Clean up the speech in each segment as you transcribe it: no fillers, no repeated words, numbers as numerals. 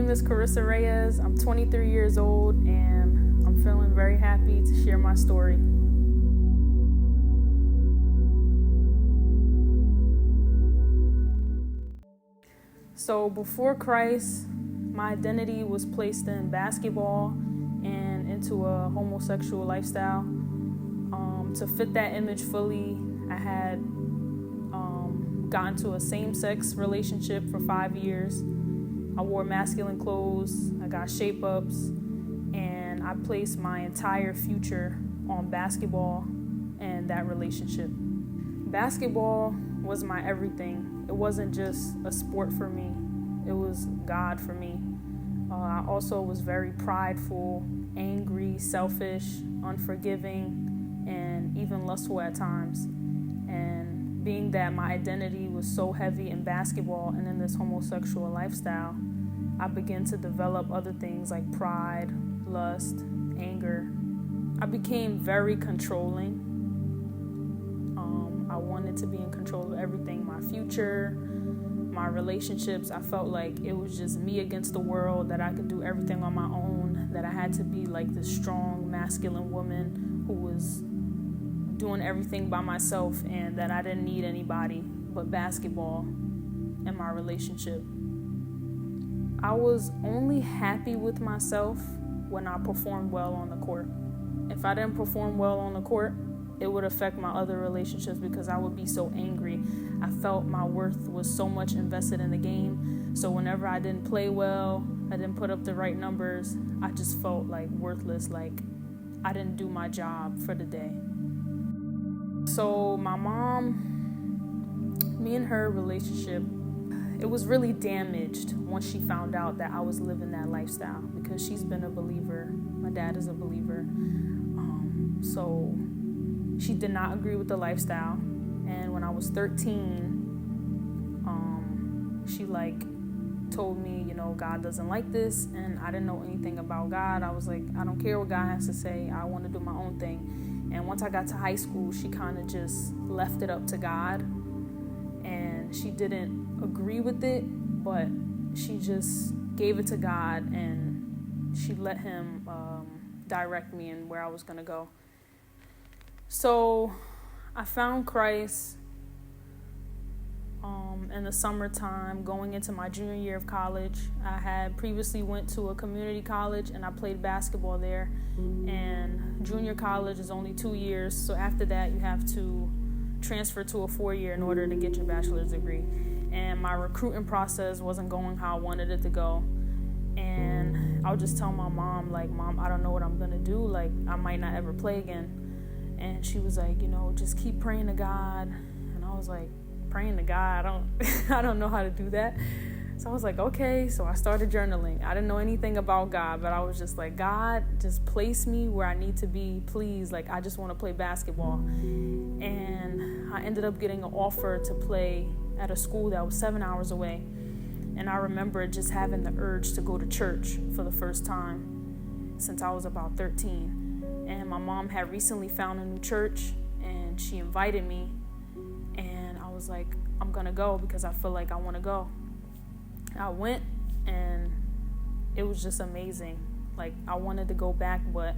name is Carissa Reyes. I'm 23 years old, and I'm feeling very happy to share my story. So before Christ, my identity was placed in basketball and into a homosexual lifestyle. To fit that image fully, I had gotten to a same-sex relationship for 5 years. I wore masculine clothes, I got shape-ups, and I placed my entire future on basketball and that relationship. Basketball was my everything. It wasn't just a sport for me, it was God for me. I also was very prideful, angry, selfish, unforgiving, and even lustful at times. And being that my identity was so heavy in basketball and in this homosexual lifestyle, I began to develop other things like pride, lust, anger. I became very controlling. I wanted to be in control of everything, my future, my relationships. I felt like it was just me against the world, that I could do everything on my own, that I had to be like this strong, masculine woman who was doing everything by myself, and that I didn't need anybody but basketball and my relationship. I was only happy with myself when I performed well on the court. If I didn't perform well on the court, it would affect my other relationships because I would be so angry. I felt my worth was so much invested in the game. So whenever I didn't play well, I didn't put up the right numbers, I just felt like worthless, like I didn't do my job for the day. So my mom, me and her relationship, it was really damaged once she found out that I was living that lifestyle, because she's been a believer. My dad is a believer. So she did not agree with the lifestyle. And when I was 13, she told me, God doesn't like this. And I didn't know anything about God. I was like, I don't care what God has to say. I want to do my own thing. And once I got to high school, she kind of just left it up to God. And she didn't agree with it, but she just gave it to God, and she let him direct me in where I was going to go. So I found Christ in the summertime, going into my junior year of college. I had previously went to a community college, and I played basketball there. And junior college is only 2 years, so after that you have to transfer to a 4-year in order to get your bachelor's degree. And my recruiting process wasn't going how I wanted it to go. And I would just tell my mom, Mom, I don't know what I'm going to do. I might not ever play again. And she was like, just keep praying to God. And I was like, praying to God? I don't know how to do that. So I was like, okay. So I started journaling. I didn't know anything about God, but I was just like, God, just place me where I need to be, please. I just want to play basketball. And I ended up getting an offer to play at a school that was 7 hours away. And I remember just having the urge to go to church for the first time since I was about 13. And my mom had recently found a new church, and she invited me. And I was like, I'm going to go because I feel like I want to go. I went, and it was just amazing. I wanted to go back, but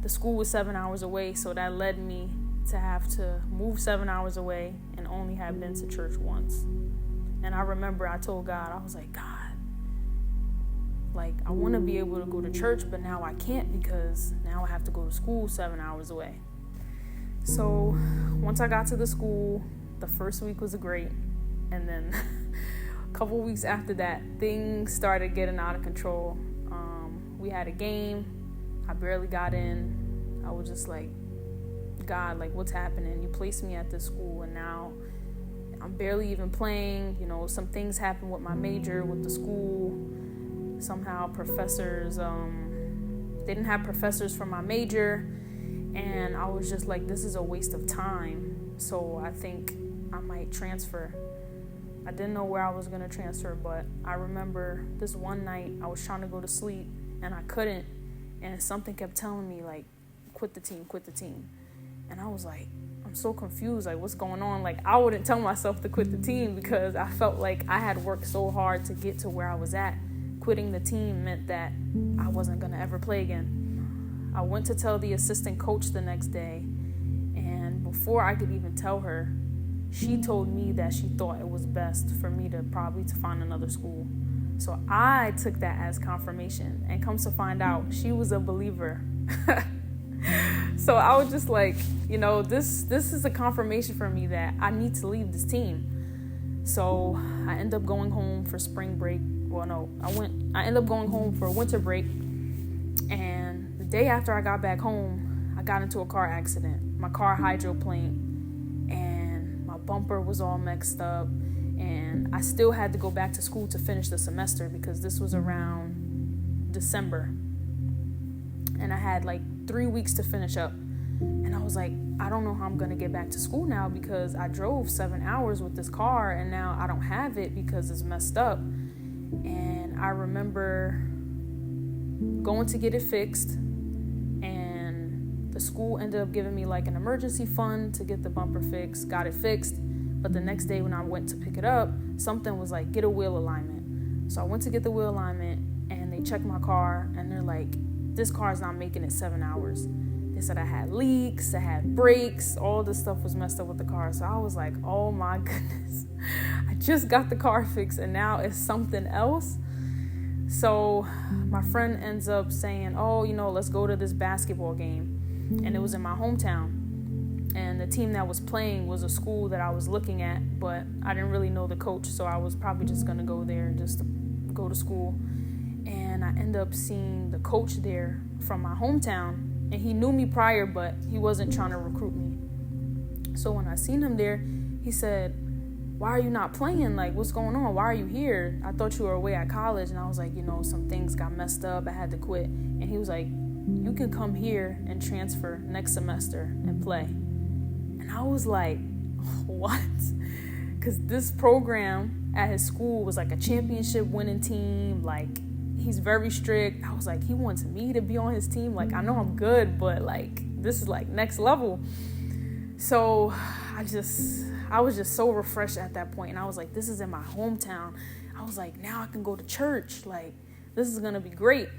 the school was 7 hours away, so that led me to have to move 7 hours away and only have been to church once. And I remember I told God, I was like, God, I want to be able to go to church, but now I can't because now I have to go to school 7 hours away. So once I got to the school, the first week was great. And then a couple weeks after that, things started getting out of control. We had a game. I barely got in. I was just like, God, what's happening? You placed me at this school, and now I'm barely even playing. Some things happened with my major, with the school. Somehow professors, they didn't have professors for my major. And I was just like, this is a waste of time. So I think I might transfer. I didn't know where I was going to transfer, but I remember this one night I was trying to go to sleep, and I couldn't. And something kept telling me, quit the team. And I was like, I'm so confused. What's going on? I wouldn't tell myself to quit the team because I felt like I had worked so hard to get to where I was at. quitting the team meant that I wasn't going to ever play again. I went to tell the assistant coach the next day, and before I could even tell her, she told me that she thought it was best for me to probably to find another school. So I took that as confirmation, and comes to find out, she was a believer. So I was just like, this is a confirmation for me that I need to leave this team. So I ended up going home for spring break. Well, no, I ended up going home for winter break. And the day after I got back home, I got into a car accident. My car hydroplaned, and my bumper was all messed up. And I still had to go back to school to finish the semester because this was around December. And I had like 3 weeks to finish up. And I was like, I don't know how I'm going to get back to school now because I drove 7 hours with this car and now I don't have it because it's messed up. And I remember going to get it fixed, and the school ended up giving me like an emergency fund to get the bumper fixed, got it fixed. But the next day when I went to pick it up, something was like, get a wheel alignment. So I went to get the wheel alignment, and they checked my car, and they're like, this car is not making it 7 hours. They said I had leaks, I had brakes, all this stuff was messed up with the car. So I was like, oh my goodness, I just got the car fixed and now it's something else. So my friend ends up saying, oh, let's go to this basketball game. And it was in my hometown. And the team that was playing was a school that I was looking at, but I didn't really know the coach. So I was probably just going to go there just to go to school. And I ended up seeing the coach there from my hometown. And he knew me prior, but he wasn't trying to recruit me. So when I seen him there, he said, why are you not playing? Like, what's going on? Why are you here? I thought you were away at college. And I was like, some things got messed up. I had to quit. And he was like, you can come here and transfer next semester and play. And I was like, what? Because this program at his school was like a championship winning team. Like, he's very strict. I was like, he wants me to be on his team. Like, I know I'm good, but like, this is like next level. So I was just so refreshed at that point. And I was like, this is in my hometown. I was like, now I can go to church. Like, this is going to be great.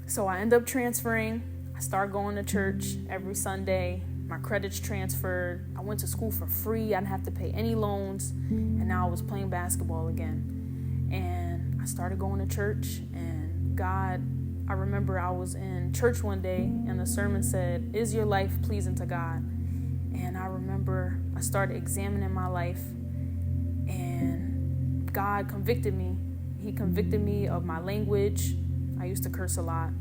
So I end up transferring. I start going to church every Sunday. My credits transferred. I went to school for free. I didn't have to pay any loans. And now I was playing basketball again. And I started going to church. And God, I remember I was in church one day and the sermon said, is your life pleasing to God? And I remember I started examining my life, and God convicted me. He convicted me of my language. I used to curse a lot.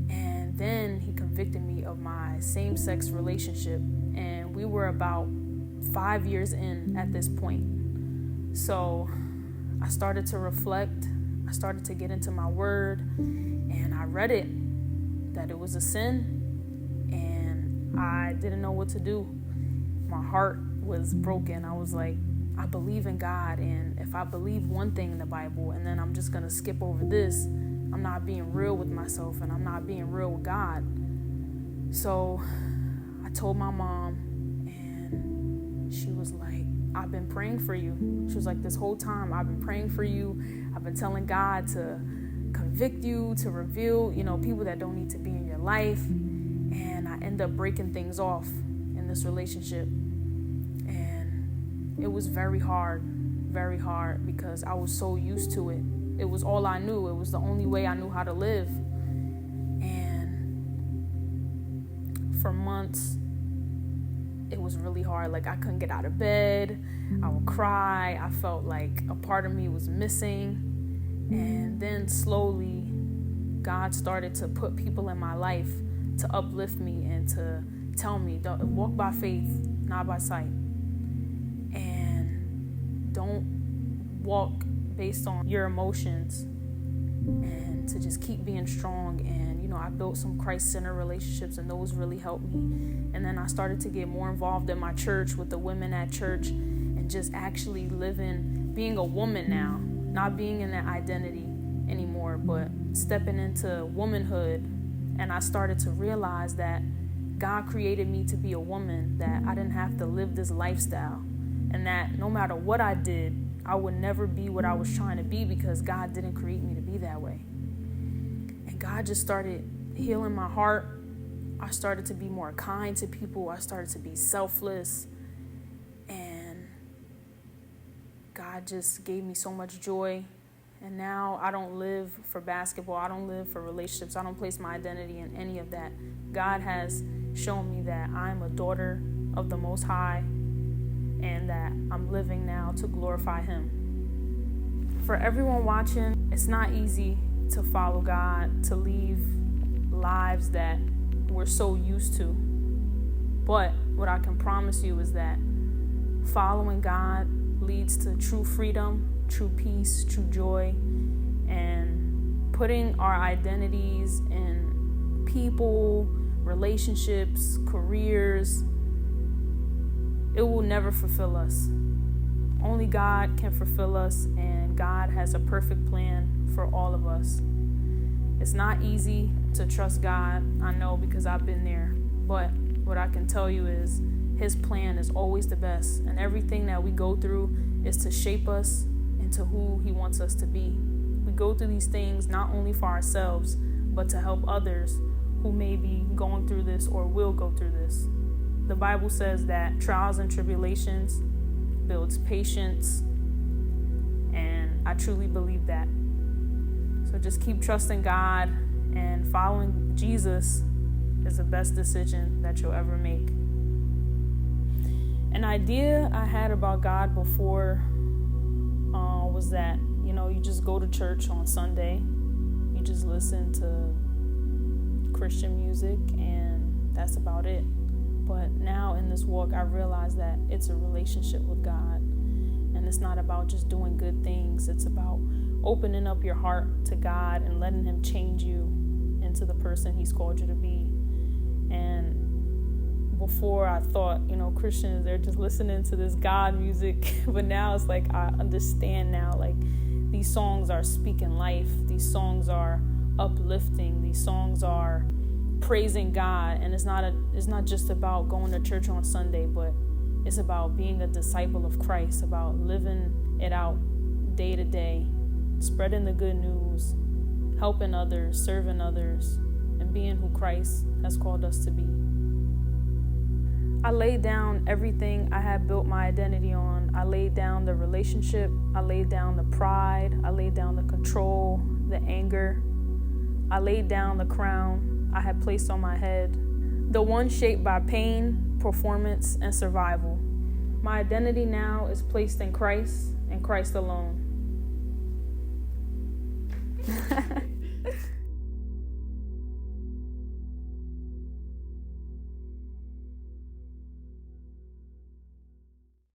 And then he convicted me of my same-sex relationship. And we were about 5 years in at this point. So I started to reflect. I started to get into my word. And I read it, that it was a sin. And I didn't know what to do. My heart was broken. I was like, I believe in God. And if I believe one thing in the Bible and then I'm just going to skip over this, I'm not being real with myself and I'm not being real with God. So I told my mom, and she was like, I've been praying for you. She was like, this whole time I've been praying for you. I've been telling God to convict you, to reveal, people that don't need to be in your life. And I end up breaking things off in this relationship. And it was very hard because I was so used to it. It was all I knew. It was the only way I knew how to live. And for months, it was really hard. Like, I couldn't get out of bed. I would cry. I felt like a part of me was missing. And then slowly, God started to put people in my life to uplift me and to tell me, don't walk by faith, not by sight. And don't walk based on your emotions, and to just keep being strong. And I built some Christ-centered relationships, and those really helped me. And then I started to get more involved in my church with the women at church, and just actually being a woman now, not being in that identity anymore, but stepping into womanhood. And I started to realize that God created me to be a woman, that I didn't have to live this lifestyle, and that no matter what I did, I would never be what I was trying to be because God didn't create me to be that way. And God just started healing my heart. I started to be more kind to people. I started to be selfless. And God just gave me so much joy. And now I don't live for basketball. I don't live for relationships. I don't place my identity in any of that. God has shown me that I'm a daughter of the Most High and that I'm living now to glorify Him. For everyone watching, it's not easy to follow God, to leave lives that we're so used to. But what I can promise you is that following God leads to true freedom, true peace, true joy, and putting our identities in people, relationships, careers, it will never fulfill us. Only God can fulfill us, and God has a perfect plan for all of us. It's not easy to trust God, I know, because I've been there. But what I can tell you is His plan is always the best, and everything that we go through is to shape us into who He wants us to be. We go through these things not only for ourselves, but to help others who may be going through this or will go through this. The Bible says that trials and tribulations builds patience, and I truly believe that. So just keep trusting God, and following Jesus is the best decision that you'll ever make. An idea I had about God before was that, you just go to church on Sunday, you just listen to Christian music, and that's about it. But now in this walk, I realize that it's a relationship with God. And it's not about just doing good things. It's about opening up your heart to God and letting Him change you into the person He's called you to be. And before I thought, Christians, they're just listening to this God music. But now it's like I understand now, like these songs are speaking life. These songs are uplifting. These songs are praising God, and it's not just about going to church on Sunday, but it's about being a disciple of Christ, about living it out day to day, spreading the good news, helping others, serving others, and being who Christ has called us to be. I laid down everything I had built my identity on. I laid down the relationship, I laid down the pride, I laid down the control, the anger, I laid down the crown I had placed on my head, the one shaped by pain, performance, and survival. My identity now is placed in Christ and Christ alone.